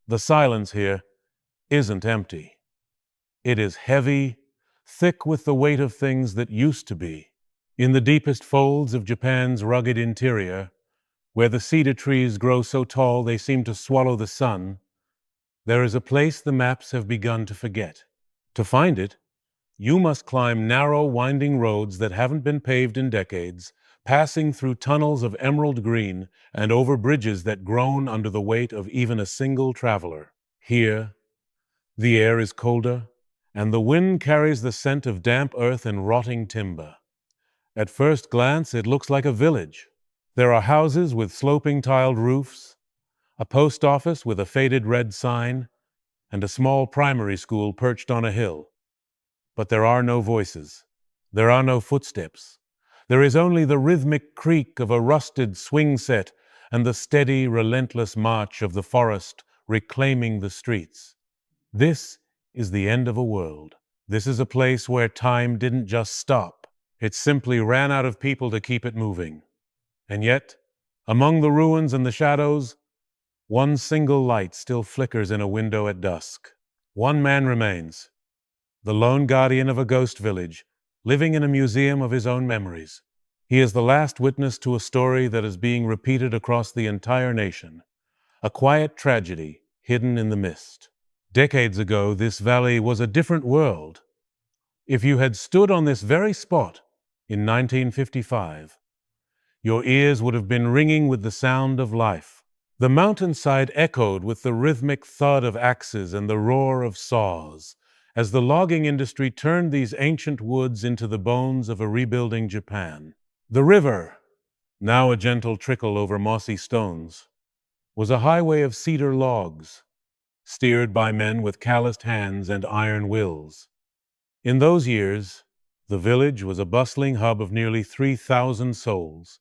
The silence here isn't empty. It is heavy, thick with the weight of things that used to be. In the deepest folds of Japan's rugged interior, where the cedar trees grow so tall they seem to swallow the sun, there is a place the maps have begun to forget. To find it, you must climb narrow, winding roads that haven't been paved in decades, passing through tunnels of emerald green and over bridges that groan under the weight of even a single traveler. Here, the air is colder, and the wind carries the scent of damp earth and rotting timber. At first glance, it looks like a village. There are houses with sloping tiled roofs, a post office with a faded red sign, and a small primary school perched on a hill. But there are no voices. There are no footsteps. There is only the rhythmic creak of a rusted swing set and the steady, relentless march of the forest reclaiming the streets. This is the end of a world. This is a place where time didn't just stop. It simply ran out of people to keep it moving. And yet, among the ruins and the shadows, one single light still flickers in a window at dusk. One man remains, the lone guardian of a ghost village, living in a museum of his own memories. He is the last witness to a story that is being repeated across the entire nation, a quiet tragedy hidden in the mist. Decades ago, this valley was a different world. If you had stood on this very spot in 1955, your ears would have been ringing with the sound of life. The mountainside echoed with the rhythmic thud of axes and the roar of saws, as the logging industry turned these ancient woods into the bones of a rebuilding Japan. The river, now a gentle trickle over mossy stones, was a highway of cedar logs, steered by men with calloused hands and iron wills. In those years, the village was a bustling hub of nearly 3,000 souls.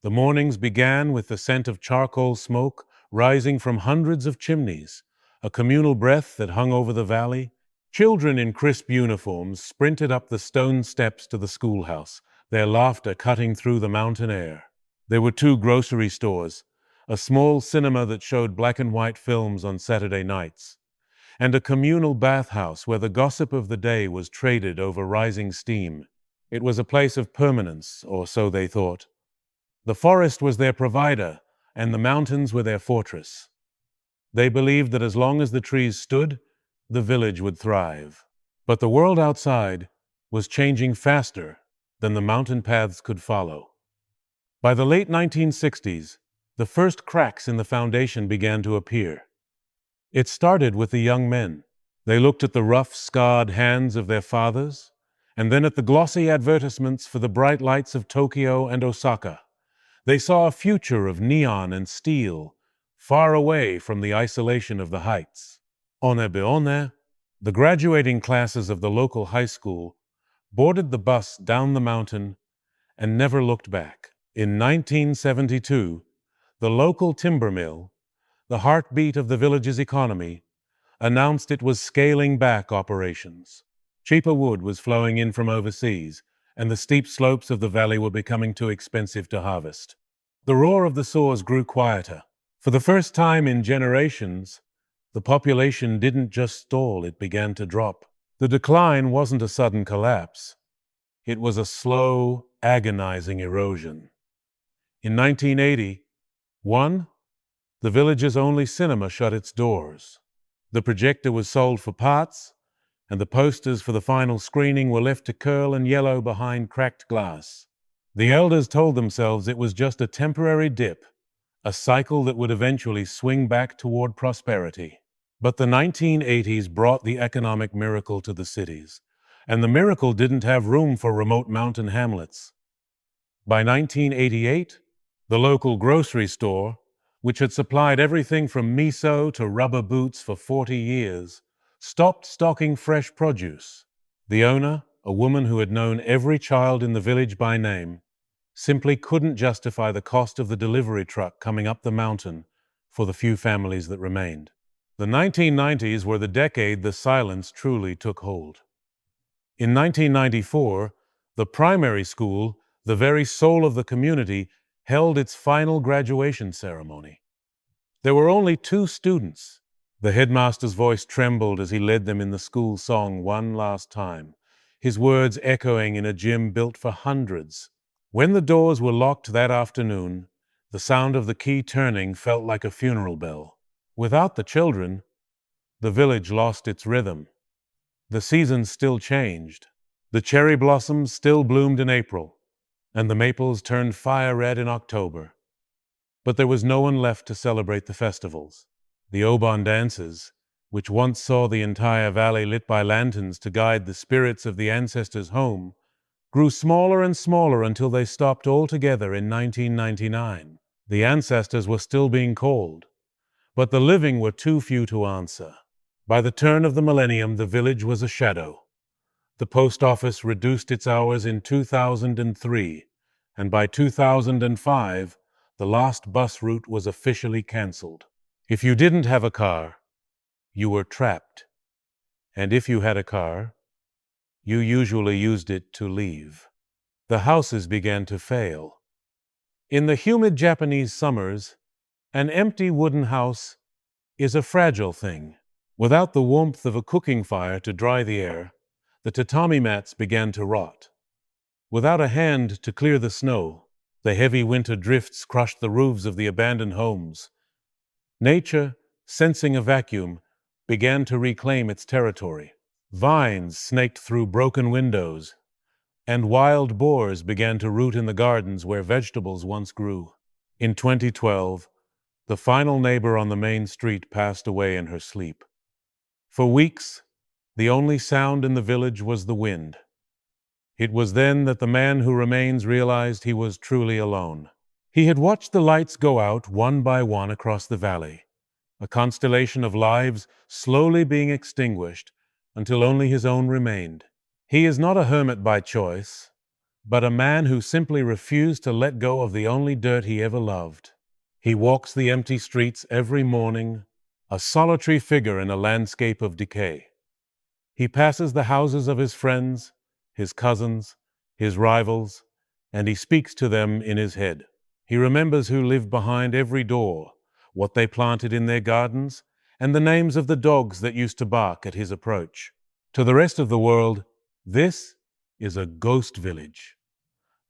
The mornings began with the scent of charcoal smoke rising from hundreds of chimneys, a communal breath that hung over the valley. Children in crisp uniforms sprinted up the stone steps to the schoolhouse, their laughter cutting through the mountain air. There were 2 grocery stores, a small cinema that showed black and white films on Saturday nights, and a communal bathhouse where the gossip of the day was traded over rising steam. It was a place of permanence, or so they thought. The forest was their provider, and the mountains were their fortress. They believed that as long as the trees stood, the village would thrive. But the world outside was changing faster than the mountain paths could follow. By the late 1960s, the first cracks in the foundation began to appear. It started with the young men. They looked at the rough, scarred hands of their fathers, and then at the glossy advertisements for the bright lights of Tokyo and Osaka. They saw a future of neon and steel, far away from the isolation of the heights. Onebeone, the graduating classes of the local high school, boarded the bus down the mountain and never looked back. In 1972, the local timber mill, the heartbeat of the village's economy, announced it was scaling back operations. Cheaper wood was flowing in from overseas, and the steep slopes of the valley were becoming too expensive to harvest. The roar of the saws grew quieter. For the first time in generations, the population didn't just stall, it began to drop. The decline wasn't a sudden collapse. It was a slow, agonizing erosion. In 1981, the village's only cinema shut its doors. The projector was sold for parts, and the posters for the final screening were left to curl and yellow behind cracked glass. The elders told themselves it was just a temporary dip, a cycle that would eventually swing back toward prosperity. But the 1980s brought the economic miracle to the cities, and the miracle didn't have room for remote mountain hamlets. By 1988, the local grocery store, which had supplied everything from miso to rubber boots for 40 years, stopped stocking fresh produce. The owner, a woman who had known every child in the village by name, simply couldn't justify the cost of the delivery truck coming up the mountain for the few families that remained. The 1990s were the decade the silence truly took hold. In 1994, the primary school, the very soul of the community, held its final graduation ceremony. There were only 2 students, The headmaster's voice trembled as he led them in the school song one last time, his words echoing in a gym built for hundreds. When the doors were locked that afternoon, the sound of the key turning felt like a funeral bell. Without the children, the village lost its rhythm. The seasons still changed. The cherry blossoms still bloomed in April, and the maples turned fire red in October. But there was no one left to celebrate the festivals. The Oban dances, which once saw the entire valley lit by lanterns to guide the spirits of the ancestors home, grew smaller and smaller until they stopped altogether in 1999. The ancestors were still being called, but the living were too few to answer. By the turn of the millennium, the village was a shadow. The post office reduced its hours in 2003, and by 2005, the last bus route was officially canceled. If you didn't have a car, you were trapped. And if you had a car, you usually used it to leave. The houses began to fail. In the humid Japanese summers, an empty wooden house is a fragile thing. Without the warmth of a cooking fire to dry the air, the tatami mats began to rot. Without a hand to clear the snow, the heavy winter drifts crushed the roofs of the abandoned homes. Nature, sensing a vacuum, began to reclaim its territory. Vines snaked through broken windows, and wild boars began to root in the gardens where vegetables once grew. In 2012, the final neighbor on the main street passed away in her sleep. For weeks, the only sound in the village was the wind. It was then that the man who remains realized he was truly alone. He had watched the lights go out one by one across the valley, a constellation of lives slowly being extinguished until only his own remained. He is not a hermit by choice, but a man who simply refused to let go of the only dirt he ever loved. He walks the empty streets every morning, a solitary figure in a landscape of decay. He passes the houses of his friends, his cousins, his rivals, and he speaks to them in his head. He remembers who lived behind every door, what they planted in their gardens, and the names of the dogs that used to bark at his approach. To the rest of the world, this is a ghost village,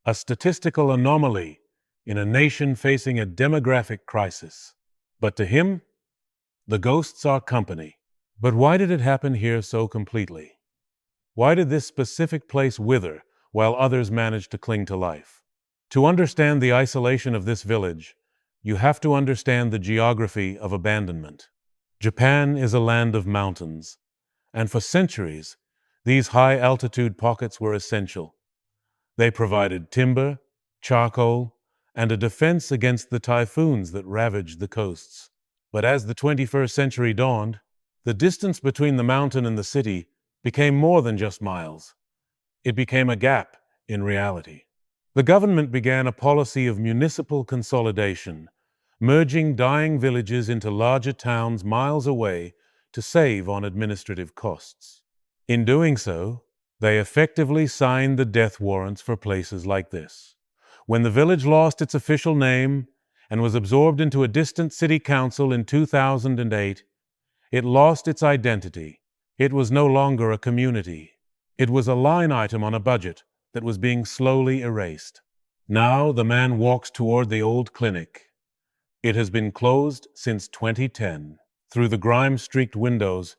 a statistical anomaly in a nation facing a demographic crisis. But to him, the ghosts are company. But why did it happen here so completely? Why did this specific place wither while others managed to cling to life? To understand the isolation of this village, you have to understand the geography of abandonment. Japan is a land of mountains, and for centuries, these high-altitude pockets were essential. They provided timber, charcoal, and a defense against the typhoons that ravaged the coasts. But as the 21st century dawned, the distance between the mountain and the city became more than just miles. It became a gap in reality. The government began a policy of municipal consolidation, merging dying villages into larger towns miles away to save on administrative costs. In doing so, they effectively signed the death warrants for places like this. When the village lost its official name and was absorbed into a distant city council in 2008, it lost its identity. It was no longer a community. It was a line item on a budget that was being slowly erased. Now the man walks toward the old clinic. It has been closed since 2010. Through the grime-streaked windows,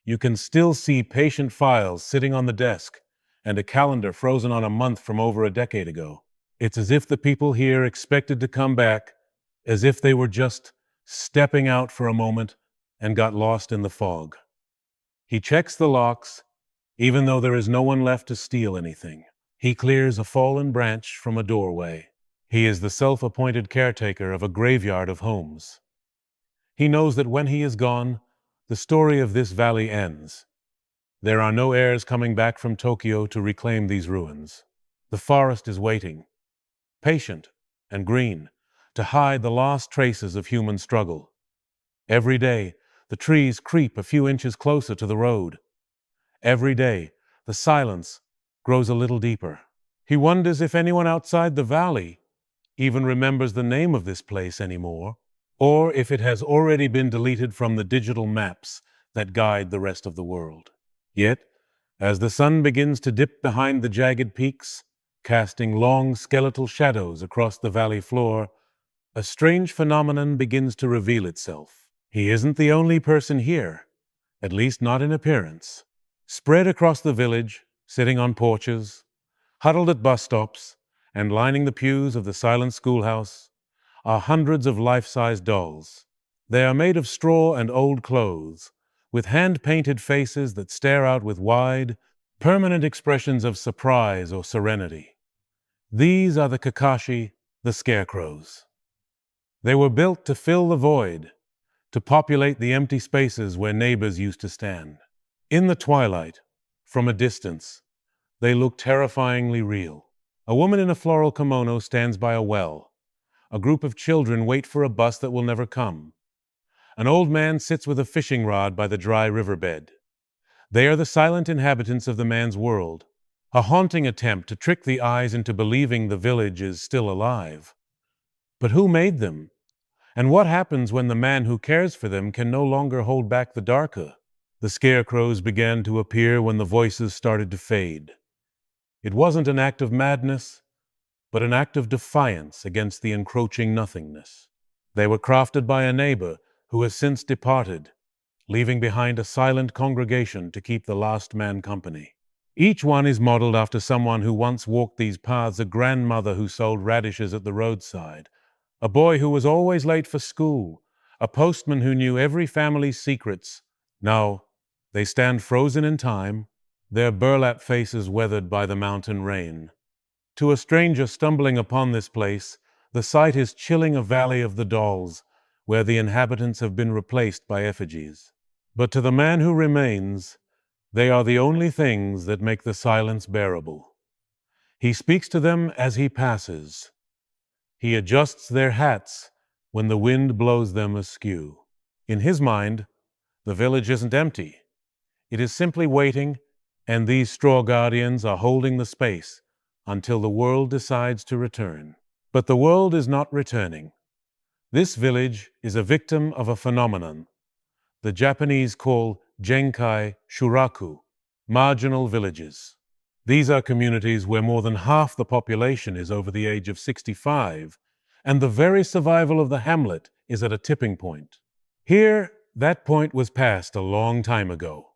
you can still see patient files sitting on the desk and a calendar frozen on a month from over a decade ago. It's as if the people here expected to come back, as if they were just stepping out for a moment and got lost in the fog. He checks the locks, even though there is no one left to steal anything. He clears a fallen branch from a doorway. He is the self-appointed caretaker of a graveyard of homes. He knows that when he is gone, the story of this valley ends. There are no heirs coming back from Tokyo to reclaim these ruins. The forest is waiting, patient and green, to hide the last traces of human struggle. Every day, the trees creep a few inches closer to the road. Every day, the silence grows a little deeper. He wonders if anyone outside the valley even remembers the name of this place anymore. or if it has already been deleted from the digital maps that guide the rest of the world. Yet, as the sun begins to dip behind the jagged peaks, casting long skeletal shadows across the valley floor, a strange phenomenon begins to reveal itself. He isn't the only person here, at least not in appearance. Spread across the village, sitting on porches, huddled at bus stops, and lining the pews of the silent schoolhouse, are hundreds of life-size dolls. They are made of straw and old clothes, with hand-painted faces that stare out with wide, permanent expressions of surprise or serenity. These are the Kakashi, the scarecrows. They were built to fill the void, to populate the empty spaces where neighbors used to stand. In the twilight, from a distance, they look terrifyingly real. A woman in a floral kimono stands by a well. A group of children wait for a bus that will never come. An old man sits with a fishing rod by the dry riverbed. They are the silent inhabitants of the man's world, a haunting attempt to trick the eyes into believing the village is still alive. But who made them? And what happens when the man who cares for them can no longer hold back the darker? The scarecrows began to appear when the voices started to fade. It wasn't an act of madness, but an act of defiance against the encroaching nothingness. They were crafted by a neighbor who has since departed, leaving behind a silent congregation to keep the last man company. Each one is modeled after someone who once walked these paths: a grandmother who sold radishes at the roadside, a boy who was always late for school, a postman who knew every family's secrets. Now, they stand frozen in time, their burlap faces weathered by the mountain rain. To a stranger stumbling upon this place, the sight is chilling: a valley of the dolls, where the inhabitants have been replaced by effigies. But to the man who remains, they are the only things that make the silence bearable. He speaks to them as he passes. He adjusts their hats when the wind blows them askew. In his mind, the village isn't empty. It is simply waiting, and these straw guardians are holding the space until the world decides to return. But the world is not returning. This village is a victim of a phenomenon the Japanese call Genkai Shuraku, marginal villages. These are communities where more than half the population is over the age of 65, and the very survival of the hamlet is at a tipping point. Here, that point was passed a long time ago.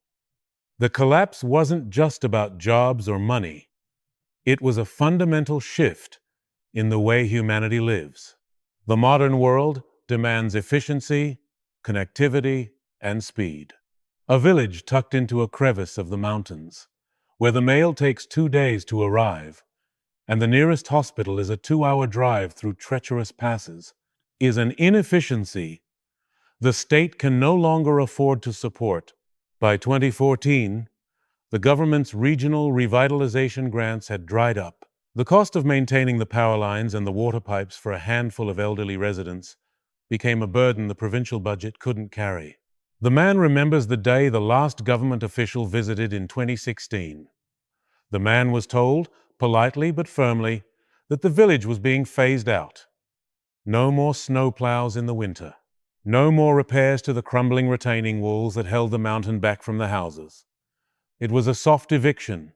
The collapse wasn't just about jobs or money. It was a fundamental shift in the way humanity lives. The modern world demands efficiency, connectivity, and speed. A village tucked into a crevice of the mountains, where the mail takes 2 days to arrive, and the nearest hospital is a 2-hour drive through treacherous passes, is an inefficiency the state can no longer afford to support. By 2014, the government's regional revitalization grants had dried up. The cost of maintaining the power lines and the water pipes for a handful of elderly residents became a burden the provincial budget couldn't carry. The man remembers the day the last government official visited in 2016. The man was told, politely but firmly, that the village was being phased out. No more snowplows in the winter. No more repairs to the crumbling retaining walls that held the mountain back from the houses. It was a soft eviction,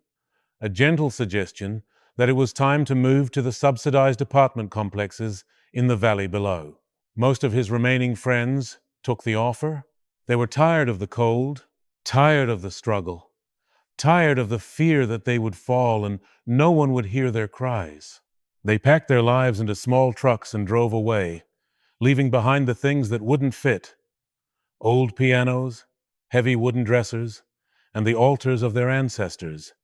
a gentle suggestion that it was time to move to the subsidized apartment complexes in the valley below. Most of his remaining friends took the offer. They were tired of the cold, tired of the struggle, tired of the fear that they would fall and no one would hear their cries. They packed their lives into small trucks and drove away, leaving behind the things that wouldn't fit: old pianos, heavy wooden dressers, and the altars of their ancestors.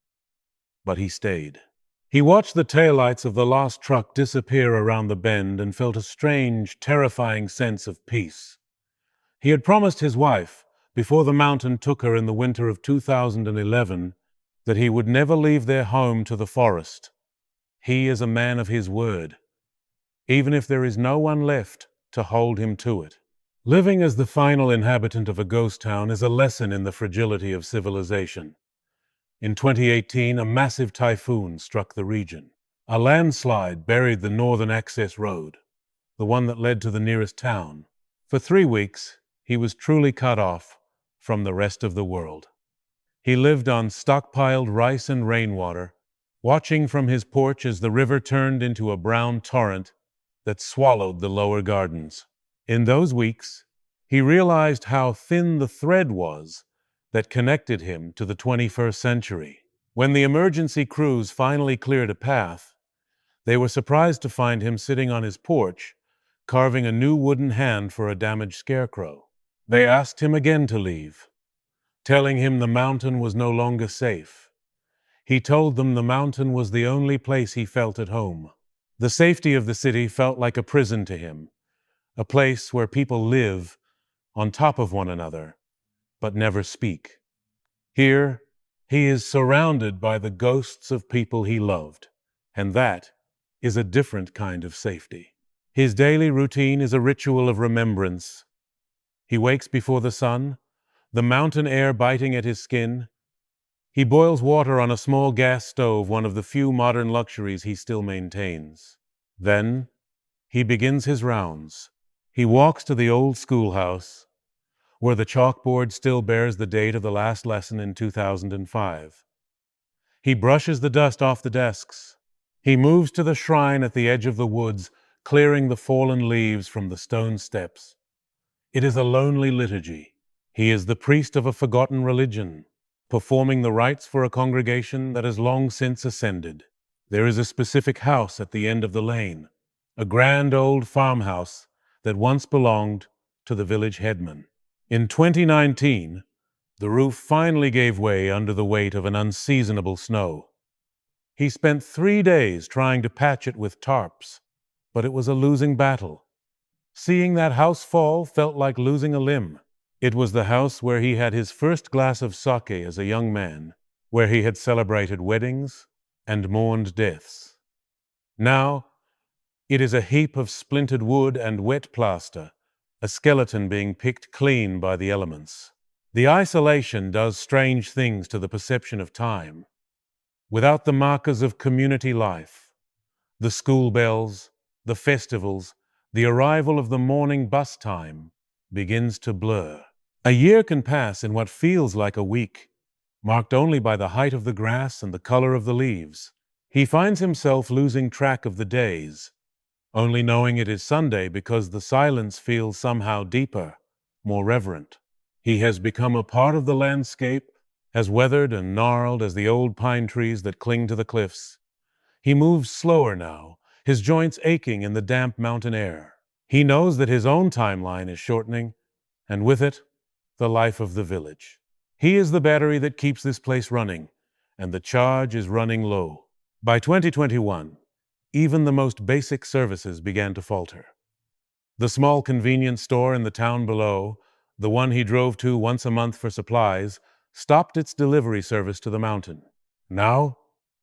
But he stayed. He watched the taillights of the last truck disappear around the bend and felt a strange, terrifying sense of peace. He had promised his wife, before the mountain took her in the winter of 2011, that he would never leave their home to the forest. He is a man of his word, even if there is no one left to hold him to it. Living as the final inhabitant of a ghost town is a lesson in the fragility of civilization. In 2018, a massive typhoon struck the region. A landslide buried the northern access road, the one that led to the nearest town. For 3 weeks, he was truly cut off from the rest of the world. He lived on stockpiled rice and rainwater, watching from his porch as the river turned into a brown torrent that swallowed the lower gardens. In those weeks, he realized how thin the thread was that connected him to the 21st century. When the emergency crews finally cleared a path, they were surprised to find him sitting on his porch, carving a new wooden hand for a damaged scarecrow. They asked him again to leave, telling him the mountain was no longer safe. He told them the mountain was the only place he felt at home. The safety of the city felt like a prison to him, a place where people live on top of one another, but never speak. Here, he is surrounded by the ghosts of people he loved, and that is a different kind of safety. His daily routine is a ritual of remembrance. He wakes before the sun, the mountain air biting at his skin. He boils water on a small gas stove, one of the few modern luxuries he still maintains. Then, he begins his rounds. He walks to the old schoolhouse, where the chalkboard still bears the date of the last lesson in 2005. He brushes the dust off the desks. He moves to the shrine at the edge of the woods, clearing the fallen leaves from the stone steps. It is a lonely liturgy. He is the priest of a forgotten religion, performing the rites for a congregation that has long since ascended. There is a specific house at the end of the lane, a grand old farmhouse that once belonged to the village headman. In 2019, the roof finally gave way under the weight of an unseasonable snow. He spent 3 days trying to patch it with tarps, but it was a losing battle. Seeing that house fall felt like losing a limb. It was the house where he had his first glass of sake as a young man, where he had celebrated weddings and mourned deaths. Now, it is a heap of splintered wood and wet plaster, a skeleton being picked clean by the elements. The isolation does strange things to the perception of time. Without the markers of community life, the school bells, the festivals, the arrival of the morning bus time begins to blur. A year can pass in what feels like a week, marked only by the height of the grass and the color of the leaves. He finds himself losing track of the days, only knowing it is Sunday because the silence feels somehow deeper, more reverent. He has become a part of the landscape, as weathered and gnarled as the old pine trees that cling to the cliffs. He moves slower now, his joints aching in the damp mountain air. He knows that his own timeline is shortening, and with it, the life of the village. He is the battery that keeps this place running, and the charge is running low. By 2021, even the most basic services began to falter. The small convenience store in the town below, the one he drove to once a month for supplies, stopped its delivery service to the mountain. Now,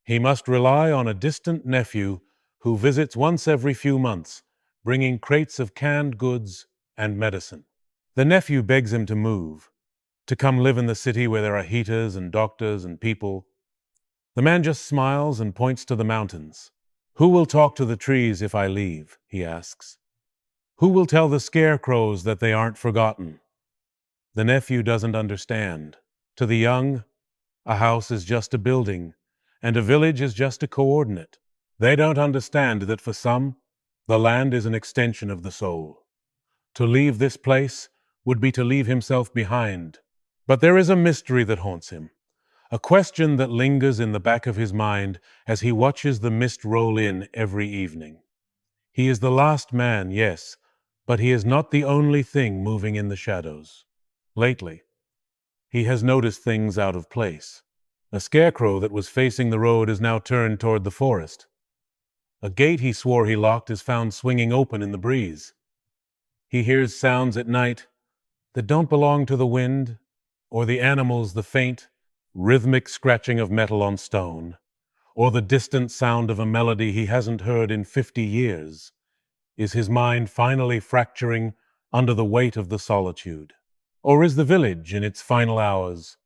he must rely on a distant nephew who visits once every few months, bringing crates of canned goods and medicine. The nephew begs him to move, to come live in the city where there are heaters and doctors and people. The man just smiles and points to the mountains. "Who will talk to the trees if I leave?" he asks. "Who will tell the scarecrows that they aren't forgotten?" The nephew doesn't understand. To the young, a house is just a building, and a village is just a coordinate. They don't understand that for some, the land is an extension of the soul. To leave this place would be to leave himself behind. But there is a mystery that haunts him, a question that lingers in the back of his mind as he watches the mist roll in every evening. He is the last man, yes, but he is not the only thing moving in the shadows. Lately, he has noticed things out of place. A scarecrow that was facing the road is now turned toward the forest. A gate he swore he locked is found swinging open in the breeze. He hears sounds at night that don't belong to the wind or the animals, the faint, rhythmic scratching of metal on stone, or the distant sound of a melody he hasn't heard in 50 years. Is his mind finally fracturing under the weight of the solitude? Or is the village, in its final hours,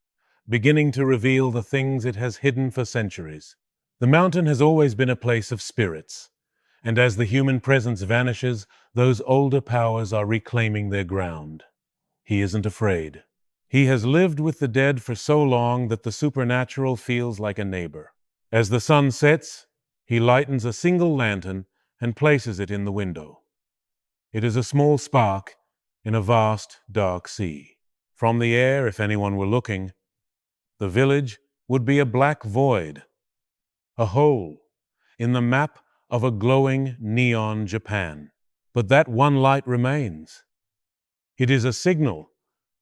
beginning to reveal the things it has hidden for centuries? The mountain has always been a place of spirits, and as the human presence vanishes, those older powers are reclaiming their ground. He isn't afraid. He has lived with the dead for so long that the supernatural feels like a neighbor. As the sun sets, he lightens a single lantern and places it in the window. It is a small spark in a vast, dark sea. From the air, if anyone were looking, the village would be a black void, a hole in the map of a glowing neon Japan. But that one light remains. It is a signal,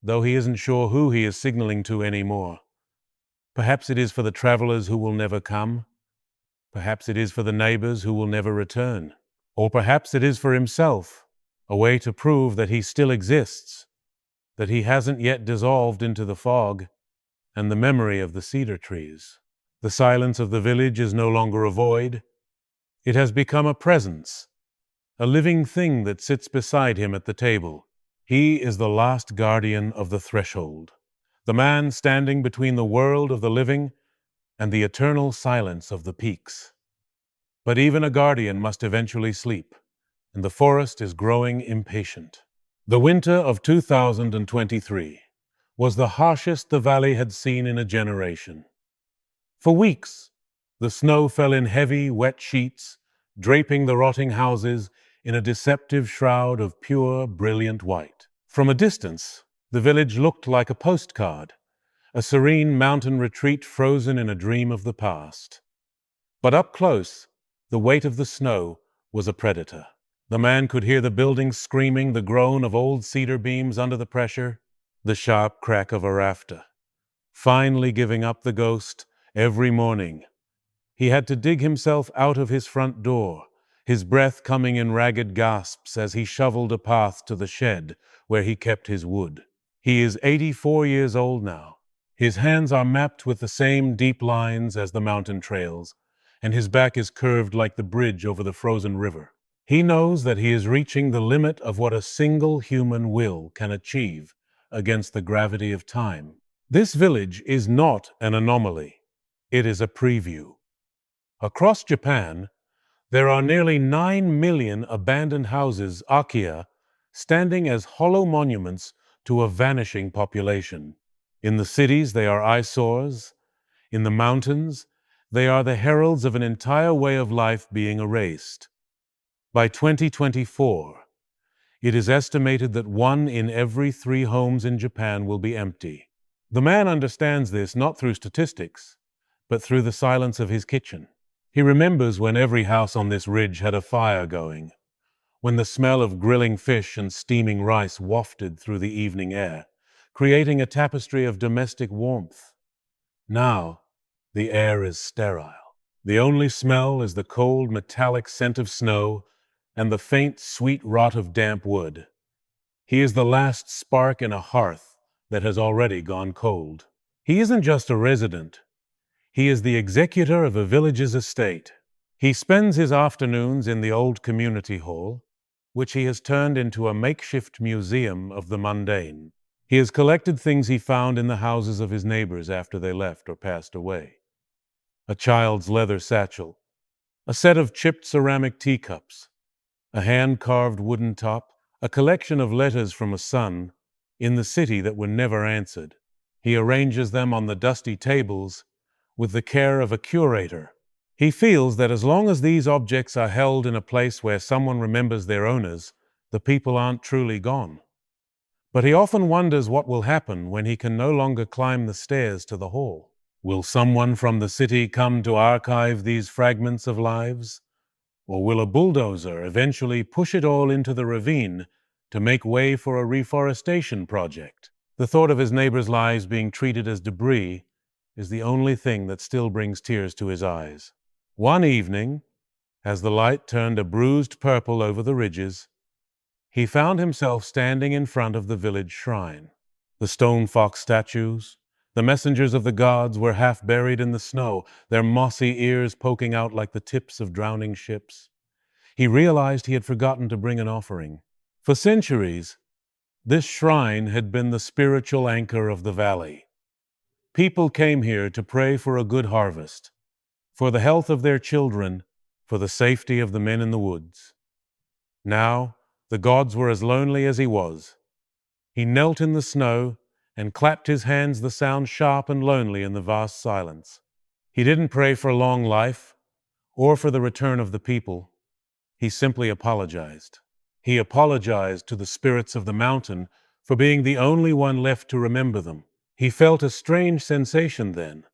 though he isn't sure who he is signaling to anymore. Perhaps it is for the travelers who will never come. Perhaps it is for the neighbors who will never return. Or perhaps it is for himself, a way to prove that he still exists, that he hasn't yet dissolved into the fog and the memory of the cedar trees. The silence of the village is no longer a void. It has become a presence, a living thing that sits beside him at the table. He is the last guardian of the threshold, the man standing between the world of the living and the eternal silence of the peaks. But even a guardian must eventually sleep, and the forest is growing impatient. The winter of 2023 was the harshest the valley had seen in a generation. For weeks, the snow fell in heavy, wet sheets, draping the rotting houses in a deceptive shroud of pure, brilliant white. From a distance, the village looked like a postcard, a serene mountain retreat frozen in a dream of the past. But up close, the weight of the snow was a predator. The man could hear the buildings screaming, the groan of old cedar beams under the pressure, the sharp crack of a rafter. Finally giving up the ghost, every morning, he had to dig himself out of his front door, his breath coming in ragged gasps as he shoveled a path to the shed where he kept his wood. He is 84 years old now. His hands are mapped with the same deep lines as the mountain trails, and his back is curved like the bridge over the frozen river. He knows that he is reaching the limit of what a single human will can achieve against the gravity of time. This village is not an anomaly. It is a preview. Across Japan, there are nearly 9 million abandoned houses, akiya, standing as hollow monuments to a vanishing population. In the cities, they are eyesores. In the mountains, they are the heralds of an entire way of life being erased. By 2024, it is estimated that 1 in every 3 homes in Japan will be empty. The man understands this not through statistics, but through the silence of his kitchen. He remembers when every house on this ridge had a fire going, when the smell of grilling fish and steaming rice wafted through the evening air, creating a tapestry of domestic warmth. Now, the air is sterile. The only smell is the cold, metallic scent of snow and the faint, sweet rot of damp wood. He is the last spark in a hearth that has already gone cold. He isn't just a resident. He is the executor of a village's estate. He spends his afternoons in the old community hall, which he has turned into a makeshift museum of the mundane. He has collected things he found in the houses of his neighbors after they left or passed away. A child's leather satchel, a set of chipped ceramic teacups, a hand-carved wooden top, a collection of letters from a son in the city that were never answered. He arranges them on the dusty tables with the care of a curator. He feels that as long as these objects are held in a place where someone remembers their owners, the people aren't truly gone. But he often wonders what will happen when he can no longer climb the stairs to the hall. Will someone from the city come to archive these fragments of lives? Or will a bulldozer eventually push it all into the ravine to make way for a reforestation project? The thought of his neighbors' lives being treated as debris is the only thing that still brings tears to his eyes. One evening, as the light turned a bruised purple over the ridges, he found himself standing in front of the village shrine. The stone fox statues, the messengers of the gods, were half buried in the snow, their mossy ears poking out like the tips of drowning ships. He realized he had forgotten to bring an offering. For centuries, this shrine had been the spiritual anchor of the valley. People came here to pray for a good harvest, for the health of their children, for the safety of the men in the woods. Now, The gods were as lonely as he was. He knelt in the snow and clapped his hands, the sound sharp and lonely in the vast silence. He didn't pray for long life or for the return of the people. He simply apologized. He apologized to the spirits of the mountain for being the only one left to remember them. He felt a strange sensation then,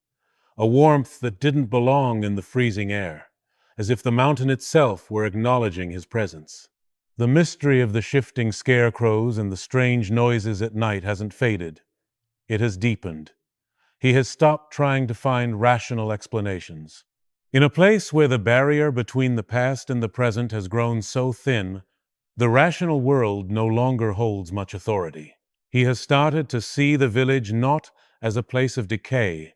a warmth that didn't belong in the freezing air, as if the mountain itself were acknowledging his presence. The mystery of the shifting scarecrows and the strange noises at night hasn't faded. It has deepened. He has stopped trying to find rational explanations. In a place where the barrier between the past and the present has grown so thin, the rational world no longer holds much authority. He has started to see the village not as a place of decay,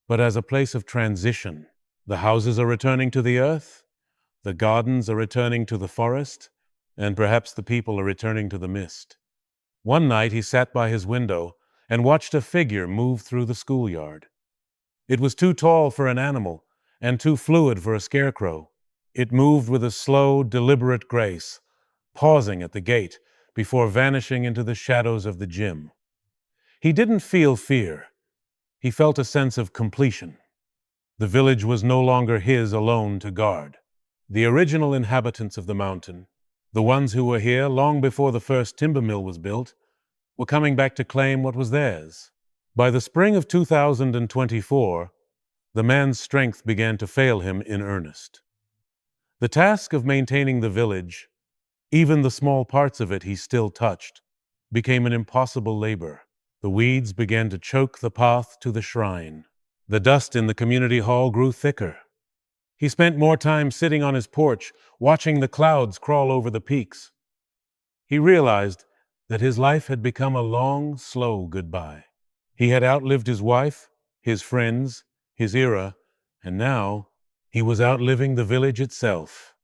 but as a place of transition. The houses are returning to the earth, the gardens are returning to the forest, and perhaps the people are returning to the mist. One night he sat by his window and watched a figure move through the schoolyard. It was too tall for an animal and too fluid for a scarecrow. It moved with a slow, deliberate grace, pausing at the gate before vanishing into the shadows of the gym. He didn't feel fear. He felt a sense of completion. The village was no longer his alone to guard. The original inhabitants of the mountain, the ones who were here long before the first timber mill was built, were coming back to claim what was theirs. By the spring of 2024, the man's strength began to fail him in earnest. The task of maintaining the village, even the small parts of it he still touched, became an impossible labor. The weeds began to choke the path to the shrine. The dust in the community hall grew thicker. He spent more time sitting on his porch, watching the clouds crawl over the peaks. He realized that his life had become a long, slow goodbye. He had outlived his wife, his friends, his era, and now he was outliving the village itself.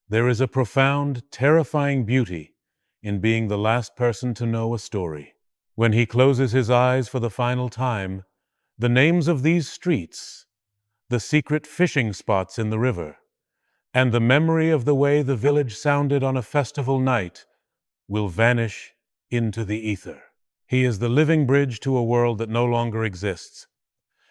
There is a profound, terrifying beauty in being the last person to know a story. When he closes his eyes for the final time, the names of these streets, the secret fishing spots in the river, and the memory of the way the village sounded on a festival night will vanish into the ether. He is the living bridge to a world that no longer exists,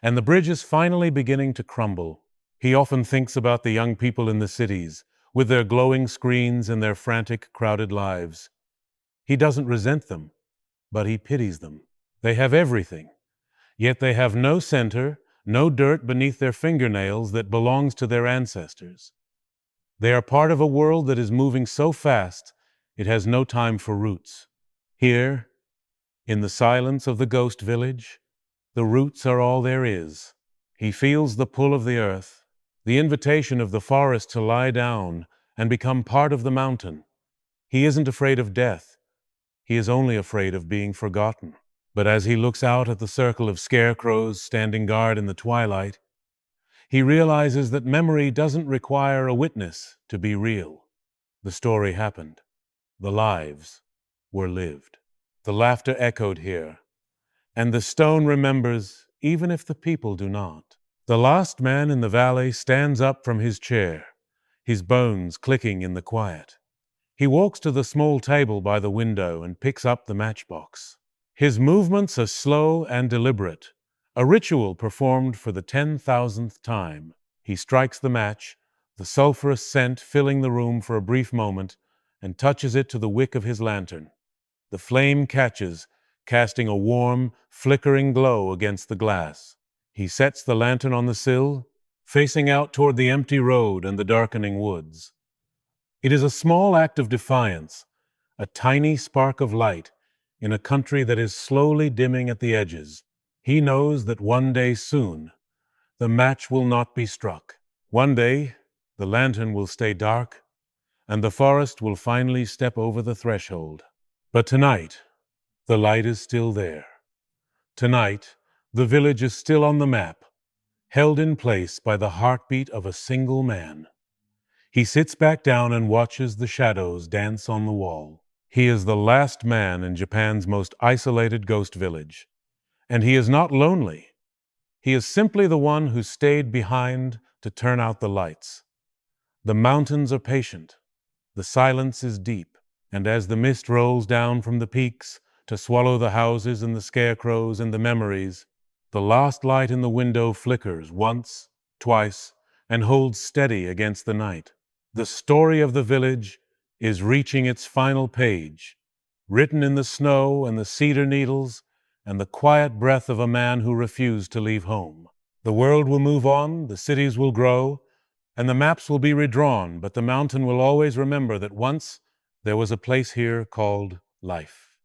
and the bridge is finally beginning to crumble. He often thinks about the young people in the cities, with their glowing screens and their frantic, crowded lives. He doesn't resent them, but he pities them. They have everything, yet they have no center, no dirt beneath their fingernails that belongs to their ancestors. They are part of a world that is moving so fast, it has no time for roots. Here, in the silence of the ghost village, the roots are all there is. He feels the pull of the earth, the invitation of the forest to lie down and become part of the mountain. He isn't afraid of death. He is only afraid of being forgotten. But as he looks out at the circle of scarecrows standing guard in the twilight, he realizes that memory doesn't require a witness to be real. The story happened. The lives were lived. The laughter echoed here, and the stone remembers even if the people do not. The last man in the valley stands up from his chair, his bones clicking in the quiet. He walks to the small table by the window and picks up the matchbox. His movements are slow and deliberate, a ritual performed for the 10,000th time. He strikes the match, the sulphurous scent filling the room for a brief moment, and touches it to the wick of his lantern. The flame catches, casting a warm, flickering glow against the glass. He sets the lantern on the sill, facing out toward the empty road and the darkening woods. It is a small act of defiance, a tiny spark of light in a country that is slowly dimming at the edges. He knows that one day soon, the match will not be struck. One day, the lantern will stay dark, and the forest will finally step over the threshold. But tonight, the light is still there. Tonight, the village is still on the map, held in place by the heartbeat of a single man. He sits back down and watches the shadows dance on the wall. He is the last man in Japan's most isolated ghost village. And he is not lonely. He is simply the one who stayed behind to turn out the lights. The mountains are patient. The silence is deep. And as the mist rolls down from the peaks to swallow the houses and the scarecrows and the memories, the last light in the window flickers once, twice, and holds steady against the night. The story of the village is reaching its final page, written in the snow and the cedar needles and the quiet breath of a man who refused to leave home. The world will move on, the cities will grow, and the maps will be redrawn, but the mountain will always remember that once there was a place here called life.